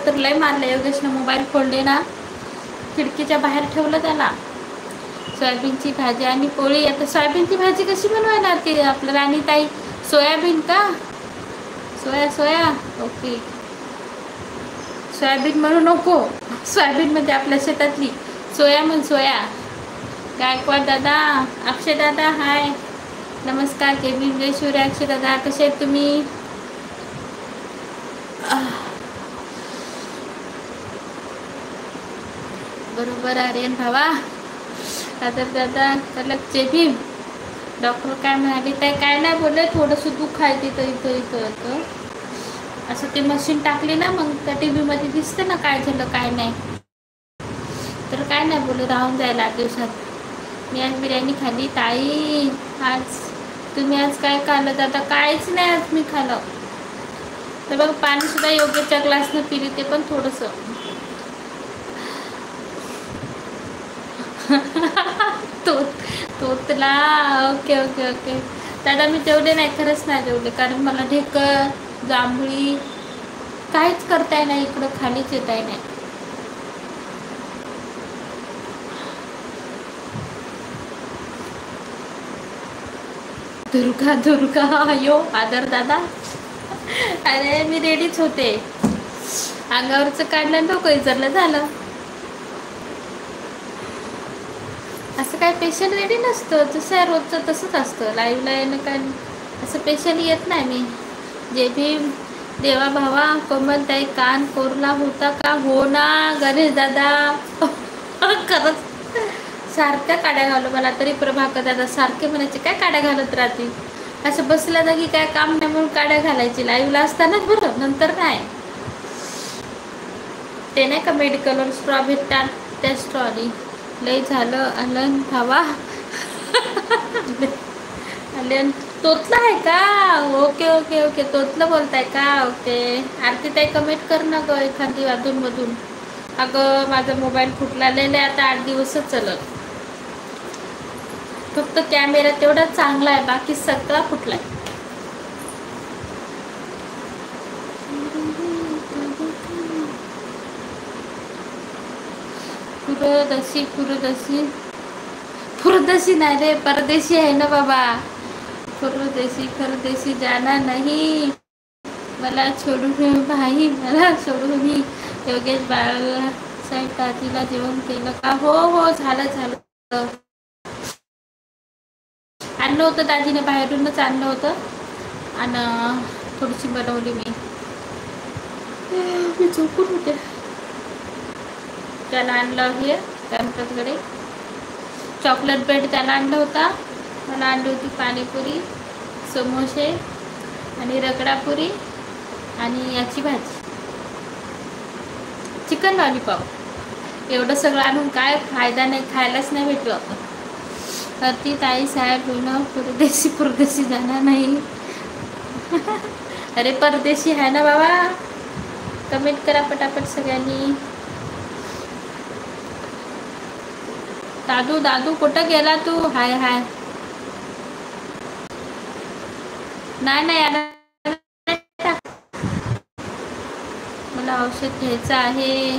तर लय मारलं योगेशनं. मोबाईल फोडले ना, खिडकीच्या बाहेर ठेवलं त्याला. सोयाबीनची भाजी आणि पोळी. आता सोयाबीनची भाजी कशी बनवायला ते आपलं राणीताई? सोयाबीन का? सोया ओके. सोयाबीन म्हणू नको, सोयाबीन म्हणजे आपल्या शेतातली सोया म्हण. सोया. गायकवाड दादा, अक्षय दादा हाय, नमस्कार. केविन जय शिवराय. अक्षय दादा कसे आहेत तुम्ही? बरोबर आर्यन भावा. दादा कलक जय भीम. डॉक्टर काय म्हणाले? काय नाही बोलले, थोडंसं दुःख आहे तिथं इथं असं. ते मशीन टाकली ना, मग त्या टी व्हीमध्ये दिसतं ना काय झालं काय नाही. तर काय नाही बोलले, राहून जायला 8 दिवसात. मी आज बिर्याणी खाल्ली. ताई आज तुम्ही आज काय खाल्लं? आता काहीच नाही आज मी खाल्लं. तर बघ, पाणीसुद्धा योग्यच्या ग्लासनं पिली, ते पण थोडंसं. तोतला. ओके ओके ओके दादा, मी जेवले नाही, खरंच नाही जेवले. कारण मला ढेकर जांभळी काहीच करताय नाही, इकडं खालीच येत आहे नाही. दुर्गा यो आदर दादा. अरे मी रेडीच होते, अंगावरचं काढलं, डोकं विचारलं, झालं. असं काय पेशंट रेडी नसतं, जसं आहे रोजचं तसंच असतं. लाईव्हला येणं काय असं पेशंट येत नाही मी. जे भी देवा भावा. कोमलताई कान कोरला होता का? हो ना गणेश दादा. खरंच सारख्या काड्या घालू मला तरी. प्रभाकर दादा सारखे म्हणायचे काय काड्या घालत राहते, असं बसल्या जागी काय काम नाही म्हणून काड्या घालायची. लाईव्हला असतानाच बरं, नंतर नाही. ते नाही का मेडिकलवर स्ट्रॉ भेटतात, त्या स्ट्रॉनी लय झालं. अलन भावा. अलन तोतलं आहे का? ओके ओके ओके, तोतलं बोलताय का? ओके. आरती ताई कमेंट कर ना गं एखादी अधूनमधून. अगं माझा मोबाईल फुटला, लय आता 8 दिवसच चलत. फक्त कॅमेरा तेवढा चांगला आहे, बाकी सगळा फुटलाय. पुरदशी नाही रे, परदेशी आहे ना बाबा. परदेशी जाना नाही, मला सोडून भाई, मला सोडून. योगेश बाळासाहेब दाजीला जेवण केलं का? हो झालं. आणलं होतं दाजीने, बाहेरूनच आणलं होतं आणि थोडीशी बनवली मी झोपून होते. त्याला आणलं हे गणपतकडे चॉकलेट ब्रेड त्याला आणलं होता. मला आणली होती पाणीपुरी, समोसे आणि रगडापुरी आणि याची भाजी, चिकन लॉलीपॉप. एवढं सगळं आणून काय फायदा नाही, खायलाच नाही भेटलं. तर ती ताई साहेब होईना, परदेशी जाणार नाही. अरे परदेशी आहे ना बाबा. कमेंट करा पटापट सगळ्यांनी. दादू कुठं गेला तू? हाय नाही मला औषध घ्यायचं आहे.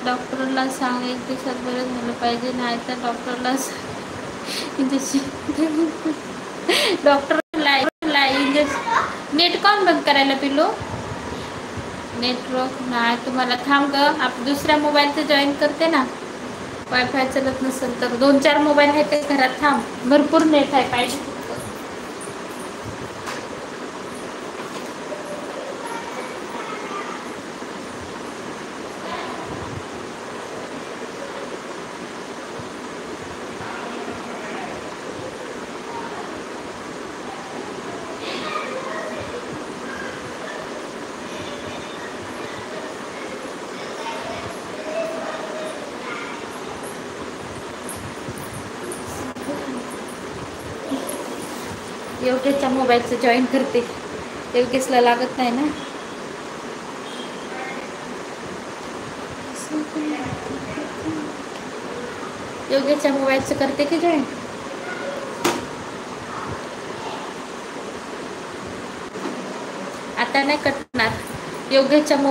डॉक्टरला सांग 1 दिवसात बरं झालं पाहिजे, नाही तर डॉक्टरला इंजेक्शन. नेट कोण बंद करायला पिलो? नेटवर्क नाही तुम्हाला. थांब ग, आप दुसऱ्या मोबाईलचं जॉईन करते ना. वायफाय चलत नसेल तर 2-4 मोबाईल आहेत ते घरात. थांब, भरपूर नेट आहे पाहिजे. योगेशच्या मोबाईलचं जॉईन करते, योगेशला लागत नाही ना. योगेशच्या मोबाईलचं करते की जॉईन. आता नाही करणार योगेशच्या